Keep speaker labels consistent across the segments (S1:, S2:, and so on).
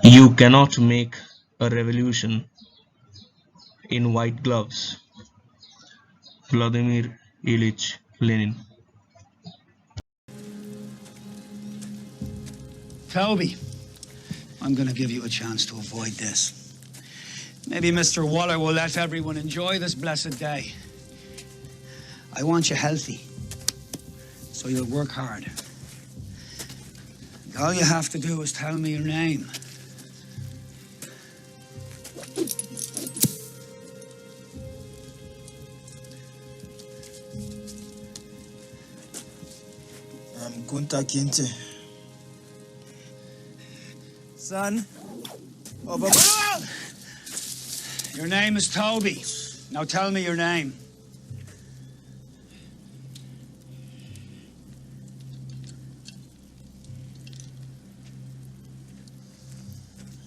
S1: You cannot make a revolution in white gloves. Vladimir Ilyich Lenin.
S2: Toby, I'm going to give you a chance to avoid this. Maybe Mr. Waller will let everyone enjoy this blessed day. I want you healthy, so you'll work hard. And all you have to do is tell me your name.
S3: I'm Kunta Kinte. Son of a...
S2: Your name is Toby. Now tell me your name.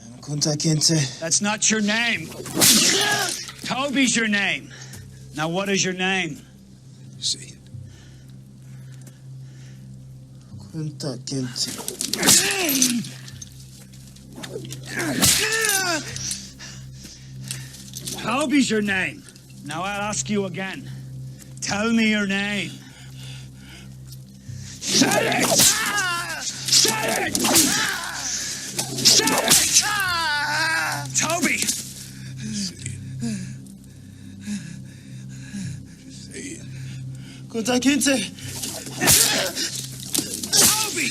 S3: I'm Kunta Kinte.
S2: That's not your name. Toby's your name. Now what is your name?
S3: Say it. Kunta Kinte.
S2: Toby's your name. Now I'll ask you again. Tell me your name. Say it! Say it! Say it! Toby!
S3: Say it. Kunta Kinte.
S2: Toby!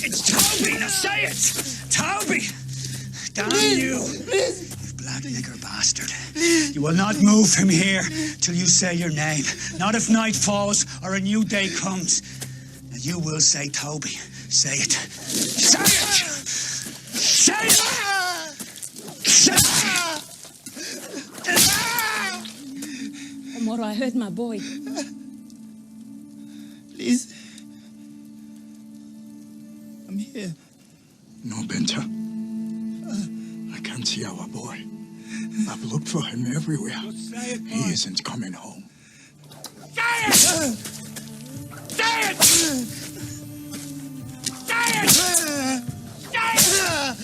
S2: It's Toby! Now say it! Toby! Damn you!
S3: Please!
S2: You black nigger bastard. You will not move from here till you say your name. Not if night falls or a new day comes. And you will say Toby. Say it. Say it! Say it! Say it!
S4: Tomorrow I heard my boy.
S3: Please. I'm here.
S5: No, Benta. I can't see our boy. I've looked for him everywhere.
S2: Say it,
S5: He isn't coming home.
S2: Say it! Say it! Say it! Say it!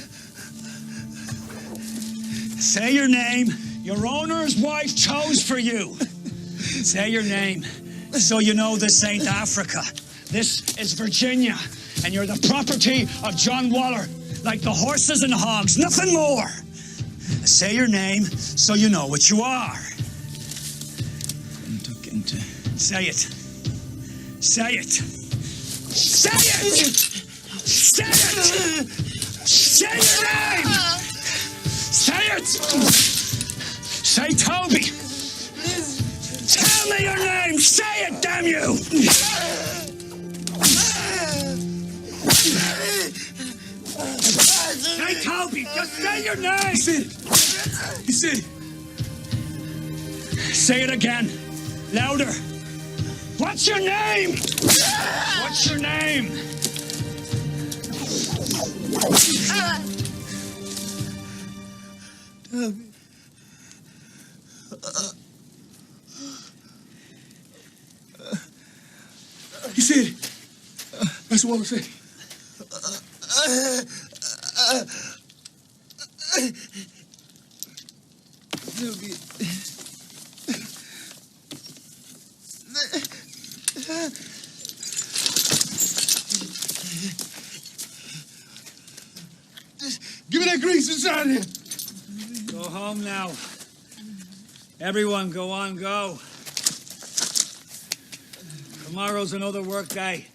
S2: Say your name. Your owner's wife chose for you. Say your name, so you know this ain't Africa. This is Virginia, and you're the property of John Waller, like the horses and hogs, nothing more. Say your name, so you know what you are.
S3: Kunta Kinte.
S2: Say it. Say it. Say it! Say it! Say your name! Say it! Say Toby! Tell me your name! Say it, damn you! Say Toby! Just say your name!
S3: He said it. He said it.
S2: Say it again. Louder. What's your name? What's your name?
S3: Toby.
S5: He said it. That's what I said.
S3: Toby.
S5: Give me that grease inside here.
S2: Go home now. Everyone, go on, go. Tomorrow's another work day.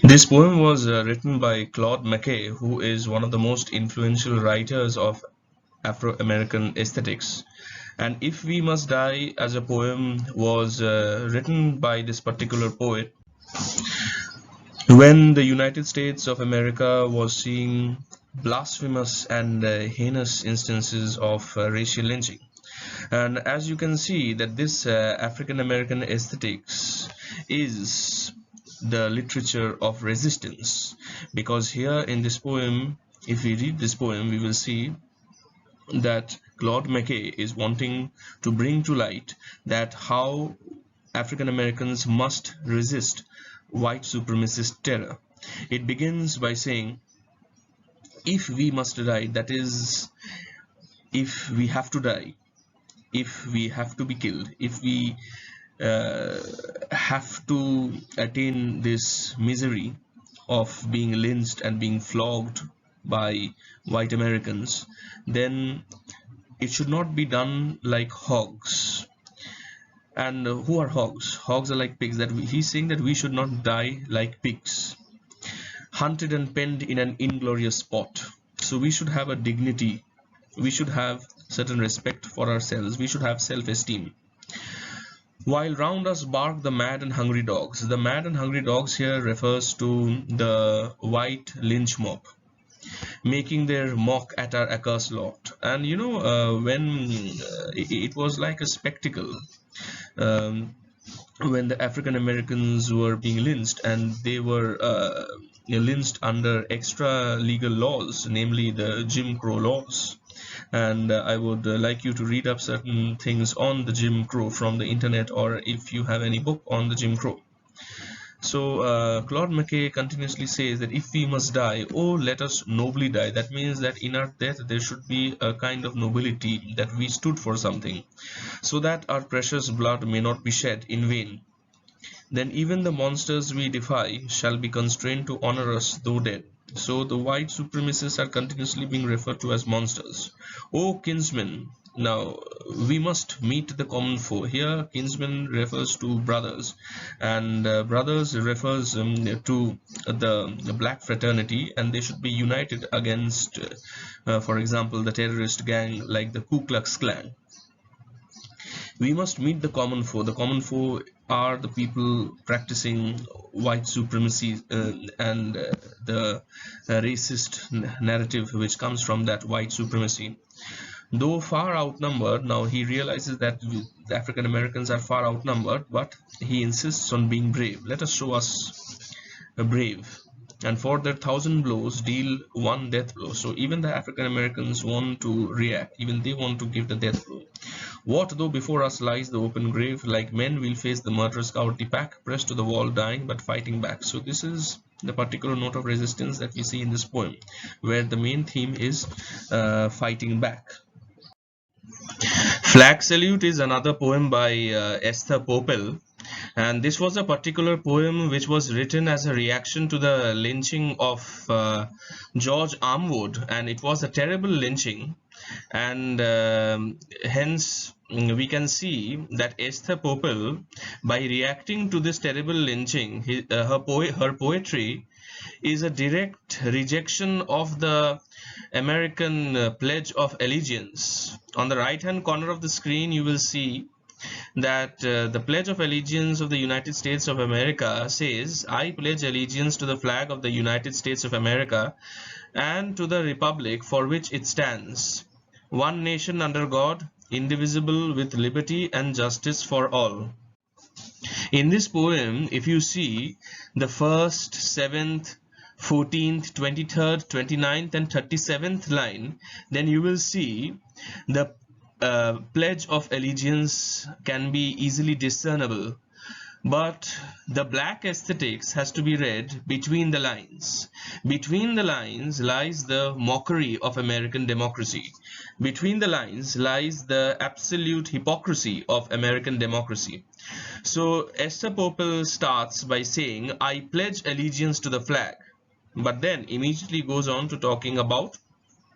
S1: This poem was written by Claude McKay, who is one of the most influential writers of Afro-American aesthetics. And If We Must Die as a poem was written by this particular poet when the United States of America was seeing blasphemous and heinous instances of racial lynching. And as you can see that this African American aesthetics is the literature of resistance, because here in this poem, if we read this poem, we will see that Claude McKay is wanting to bring to light that how African Americans must resist white supremacist terror. It begins by saying, if we must die, that is, if we have to die, if we have to be killed, if we have to attain this misery of being lynched and being flogged by white Americans, then it should not be done like hogs. And who are hogs? Hogs are like pigs. He's saying that we should not die like pigs, hunted and penned in an inglorious spot. So we should have a dignity. We should have certain respect for ourselves. We should have self-esteem. While round us bark the mad and hungry dogs. The mad and hungry dogs here refers to the white lynch mob, making their mock at our accursed lot. And you know, when it was like a spectacle, um, when the African Americans were being lynched, and they were lynched under extra legal laws, namely the Jim Crow laws. And I would like you to read up certain things on the Jim Crow from the internet, or if you have any book on the Jim Crow. So Claude McKay continuously says that if we must die, oh, let us nobly die. That means that in our death there should be a kind of nobility, that we stood for something, so that our precious blood may not be shed in vain. Then even the monsters we defy shall be constrained to honor us though dead. So the white supremacists are continuously being referred to as monsters. O kinsmen, now we must meet the common foe. Here kinsmen refers to brothers, and brothers refers to the black fraternity, and they should be united against, for example, the terrorist gang like the Ku Klux Klan. We must meet the common foe. The common foe are the people practicing white supremacy and the racist narrative which comes from that white supremacy. Though far outnumbered, now he realizes that the African Americans are far outnumbered, but he insists on being brave. Let us show us brave, and for their 1,000 blows deal one death blow. So even the African Americans want to react, even they want to give the death blow. What though before us lies the open grave? Like men we'll face the murderous cowardly pack, pressed to the wall, dying but fighting back. So this is the particular note of resistance that we see in this poem, where the main theme is fighting back. Flag Salute is another poem by Esther Popel, and this was a particular poem which was written as a reaction to the lynching of George Armwood, and it was a terrible lynching, and hence we can see that Esther Popel, by reacting to this terrible lynching, her poetry is a direct rejection of the American Pledge of Allegiance. On the right hand corner of the screen you will see that the Pledge of Allegiance of the United States of America says, I pledge allegiance to the flag of the United States of America and to the republic for which it stands, one nation under God, indivisible, with liberty and justice for all. In this poem, if you see the 1st, 7th, 14th, 23rd, 29th and 37th line, then you will see the Pledge of Allegiance can be easily discernible, but the black aesthetics has to be read between the lines. Between the lines lies the mockery of American democracy. Between the lines lies the absolute hypocrisy of American democracy. So Esther Popel starts by saying, I pledge allegiance to the flag, but then immediately goes on to talking about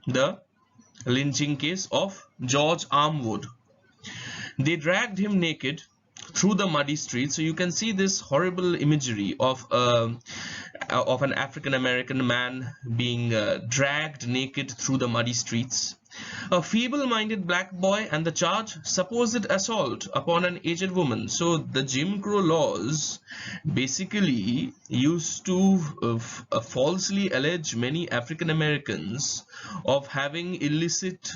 S1: the lynching case of George Armwood. They dragged him naked through the muddy streets. So you can see this horrible imagery of an African American man being dragged naked through the muddy streets. A feeble-minded black boy, and the charge, supposed assault upon an aged woman. So the Jim Crow laws basically used to falsely allege many African Americans of having illicit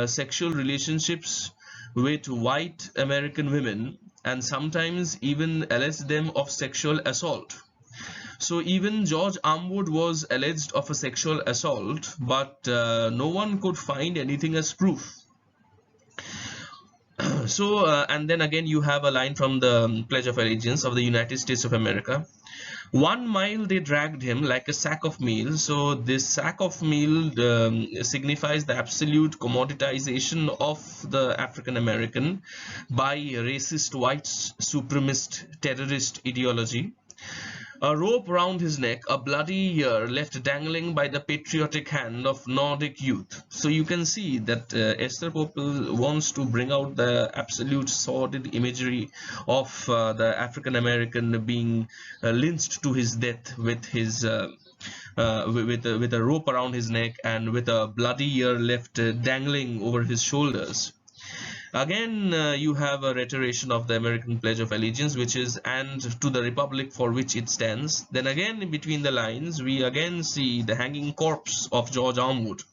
S1: sexual relationships with white American women, and sometimes even allege them of sexual assault. So even George Armwood was alleged of a sexual assault, but no one could find anything as proof. So and then again you have a line from the Pledge of Allegiance of the United States of America. 1 mile they dragged him like a sack of meal. So this sack of meal signifies the absolute commoditization of the African American by racist white supremacist terrorist ideology. A rope round his neck, a bloody ear left dangling by the patriotic hand of Nordic youth. So you can see that Esther Popel wants to bring out the absolute sordid imagery of the African American being lynched to his death with his with a rope around his neck and with a bloody ear left dangling over his shoulders. Again, you have a reiteration of the American Pledge of Allegiance, which is "and to the republic for which it stands." Then again, in between the lines, we again see the hanging corpse of George Armwood.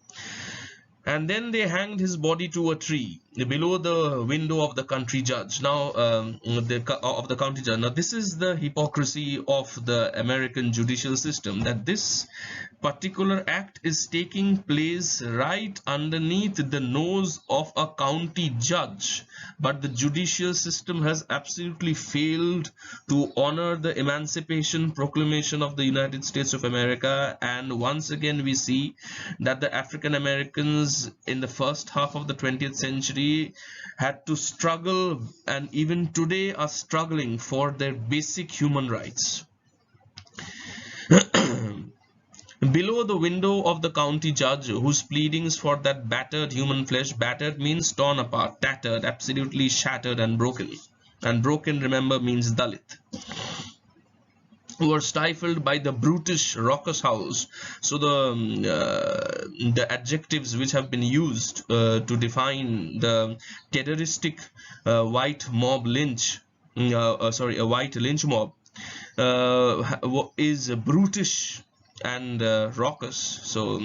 S1: And then they hanged his body to a tree below the window of the country judge. Now, the county judge. Now, this is the hypocrisy of the American judicial system, that this particular act is taking place right underneath the nose of a county judge, but the judicial system has absolutely failed to honor the Emancipation Proclamation of the United States of America. And once again we see that the African Americans in the first half of the 20th century had to struggle, and even today are struggling, for their basic human rights. Below the window of the county judge, whose pleadings for that battered human flesh, battered means torn apart, tattered, absolutely shattered and broken. And broken, remember, means Dalit. Were stifled by the brutish raucous howls. So the adjectives which have been used to define the terroristic white mob lynch, a white lynch mob, is brutish and raucous. So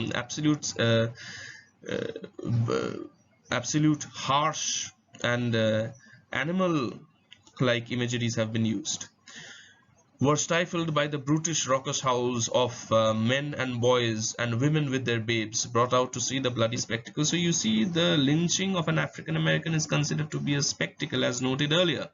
S1: absolute harsh and animal like imageries have been used. Were stifled by the brutish raucous howls of men and boys and women with their babes brought out to see the bloody spectacle. So you see, the lynching of an African American is considered to be a spectacle, as noted earlier,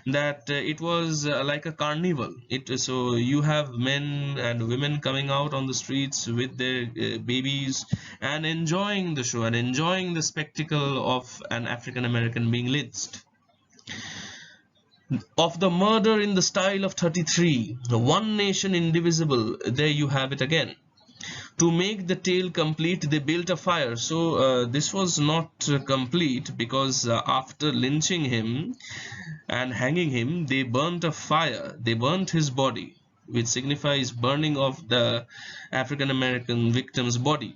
S1: that it was like a carnival. So you have men and women coming out on the streets with their babies and enjoying the show and enjoying the spectacle of an African American being lynched. Of the murder in the style of 33, one nation indivisible, there you have it again. To make the tale complete, they built a fire. So this was not complete, because after lynching him and hanging him, they burnt a fire. They burnt his body, which signifies burning of the African American victim's body.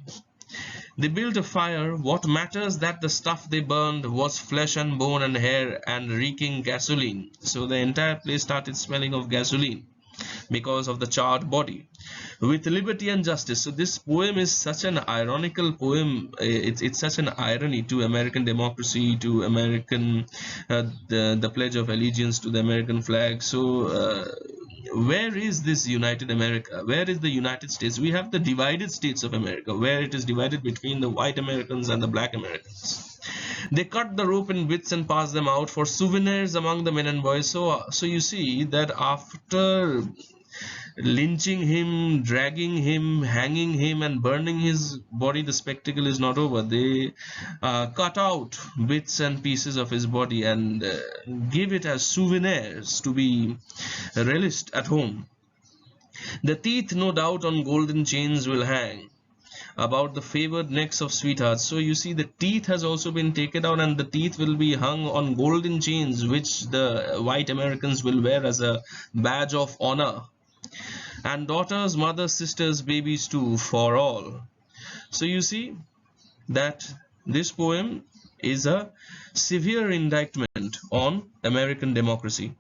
S1: They built a fire. What matters that the stuff they burned was flesh and bone and hair and reeking gasoline. So the entire place started smelling of gasoline because of the charred body. With liberty and justice. So this poem is such an ironical poem. It's such an irony to American democracy, to American the Pledge of Allegiance, to the American flag. So where is this United America? Where is the United States? We have the divided states of America, where it is divided between the white Americans and the black Americans. They cut the rope in bits and passed them out for souvenirs among the men and boys. So you see that after lynching him, dragging him, hanging him and burning his body, the spectacle is not over. They cut out bits and pieces of his body and give it as souvenirs to be relished at home. The teeth no doubt on golden chains will hang. about the favored necks of sweethearts. So you see the teeth has also been taken out, and the teeth will be hung on golden chains, which the white Americans will wear as a badge of honor. And daughters, mothers, sisters, babies too, for all. So you see that this poem is a severe indictment on American democracy.